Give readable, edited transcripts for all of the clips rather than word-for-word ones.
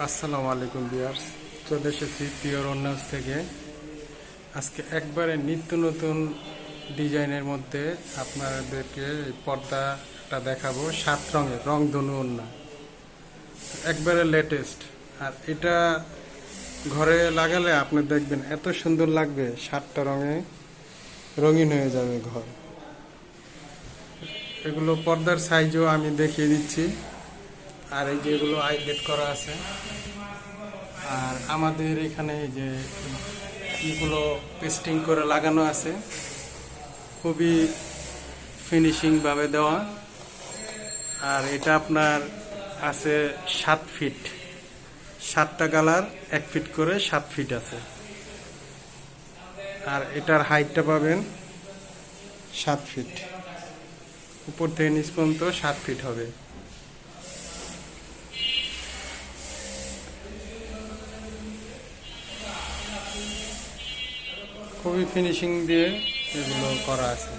আসসালামু আলাইকুম ভিউয়ার্স, চলে এসেছি পিওর অন্যাস থেকে। আজকে একবারে নিত্য নতুন ডিজাইনের মধ্যে আপনাদেরকে এই পর্দাটা দেখাবো। 7 রঙের রংধনু ওড়না, একবারে লেটেস্ট। আর এটা ঘরে লাগালে আপনি দেখবেন এত সুন্দর লাগবে, 7টা রঙে রঙিন হয়ে যাবে ঘর। এগুলো পর্দার সাইজও আমি দেখিয়ে দিচ্ছি। আর এই যেগুলো আইলেট করা আছে। আর আমাদের এখানে যে এগুলো পেস্টিং করে লাগানো আছে, খুবই ফিনিশিংভাবে দেওয়া। আর এটা আপনার আছে 7 ফিট, 7টা কালার 1 ফিট করে 7 ফিট আছে। আর এটার হাইটটা পাবেন 7 ফিট, উপর থেকে নিচ পর্যন্ত 7 ফিট হবে। খুবই ফিনিশিং দিয়ে এগুলো করা আছে।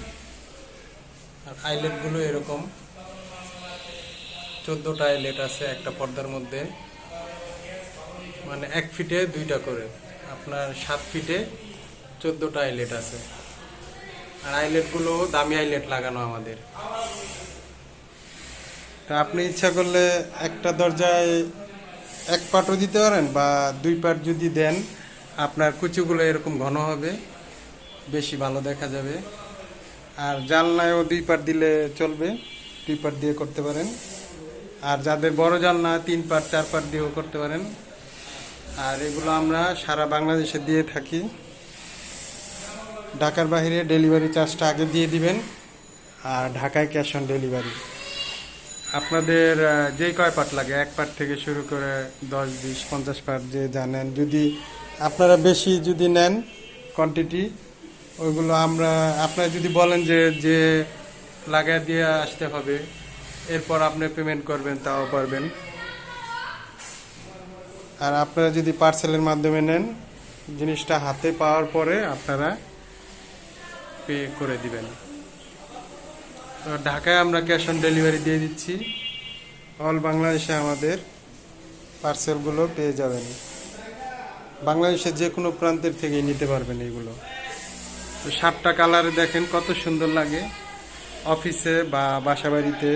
আর আইলেটগুলো এরকম 14টা আইলেট আছে একটা পর্দার মধ্যে, মানে 1 ফিটে 2টা করে, আপনার 7 ফিটে 14টা আইলেট আছে। আর আইলেটগুলো দামি আইলেট লাগানো আমাদের। তা আপনি ইচ্ছা করলে একটা দরজায় 1 পাটও দিতে পারেন, বা 2 পাট যদি দেন আপনার কুচিগুলো এরকম ঘন হবে, বেশি ভালো দেখা যাবে। আর জানলায়ও 2 পাট দিলে চলবে, 2 পাট দিয়ে করতে পারেন। আর যাদের বড় জানলা 3 পাট 4 পাট দিয়েও করতে পারেন। আর এগুলো আমরা সারা বাংলাদেশে দিয়ে থাকি। ঢাকার বাইরে ডেলিভারি চার্জটা আগে দিয়ে দিবেন, আর ঢাকায় ক্যাশ অন ডেলিভারি। আপনাদের যেই কয় পাট লাগে, 1 পাট থেকে শুরু করে 10, 20, 50 পাট যে জানেন, যদি আপনারা বেশি যদি নেন কোয়ান্টিটি, ওইগুলো আপনারা যদি বলেন যে লাগাই দিয়ে আসতে হবে, এরপর আপনি পেমেন্ট করবেন, তাও পারবেন। আর আপনারা যদি পার্সেলের মাধ্যমে নেন, জিনিসটা হাতে পাওয়ার পরে আপনারা পে করে দিবেন। তো ঢাকায় আমরা ক্যাশ অন ডেলিভারি দিয়ে দিচ্ছি। অল বাংলাদেশে আমাদের পার্সেলগুলো পেয়ে যাবেন। বাংলাদেশের যে কোনো প্রান্তের থেকেই নিতে পারবেন এইগুলো। তো 7টা কালারে দেখেন কত সুন্দর লাগে। অফিসে বা বাসা বাড়িতে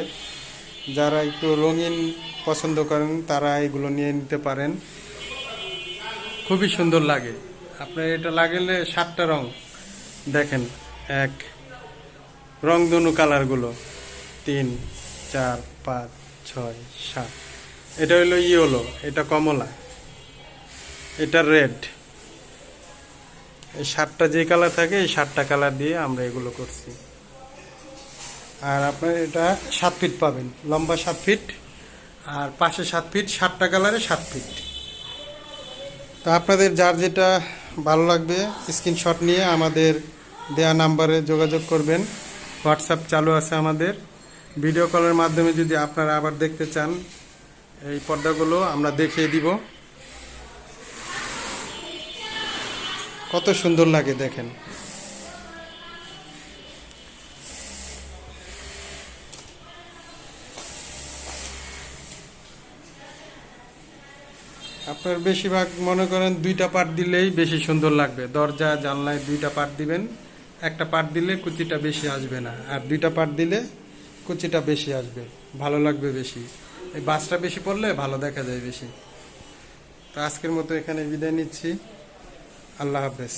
যারা একটু রঙিন পছন্দ করেন, তারা এগুলো নিয়ে নিতে পারেন। খুবই সুন্দর লাগে। আপনার এটা লাগালে 7টা রং দেখেন, এক রংধনু কালারগুলো 3, 4, 5, 6, 7। এটা হলো ইয়েলো, এটা কমলা, এটা রেড। এই 7টা যে কালার থাকে, এই 7টা কালার দিয়ে আমরা এগুলো করছি। আর আপনার এটা 7 ফিট পাবেন, লম্বা 7 ফিট, আর পাশে 7 ফিট, 7টা কালারে 7 ফিট। তো আপনাদের যার যেটা ভালো লাগবে স্ক্রিনশট নিয়ে আমাদের দেয়া নাম্বারে যোগাযোগ করবেন। হোয়াটসঅ্যাপ চালু আছে আমাদের। ভিডিও কলের মাধ্যমে যদি আপনারা আবার দেখতে চান, এই পর্দাগুলো আমরা দেখিয়ে দিব। কত সুন্দর লাগে দেখেন। আপনার বেশিরভাগ মনে করেন 2টা পাট দিলেই বেশি সুন্দর লাগবে। দরজা জানলায় 2টা পাট দিবেন, একটা পাট দিলে কুচিটা বেশি আসবে না, আর 2টা পাট দিলে কুচিটা বেশি আসবে, ভালো লাগবে বেশি। এই বাসটা বেশি পড়লে ভালো দেখা যায় বেশি। তো আজকের মতো এখানে বিদায় নিচ্ছি। আল্লাহ হাফেজ।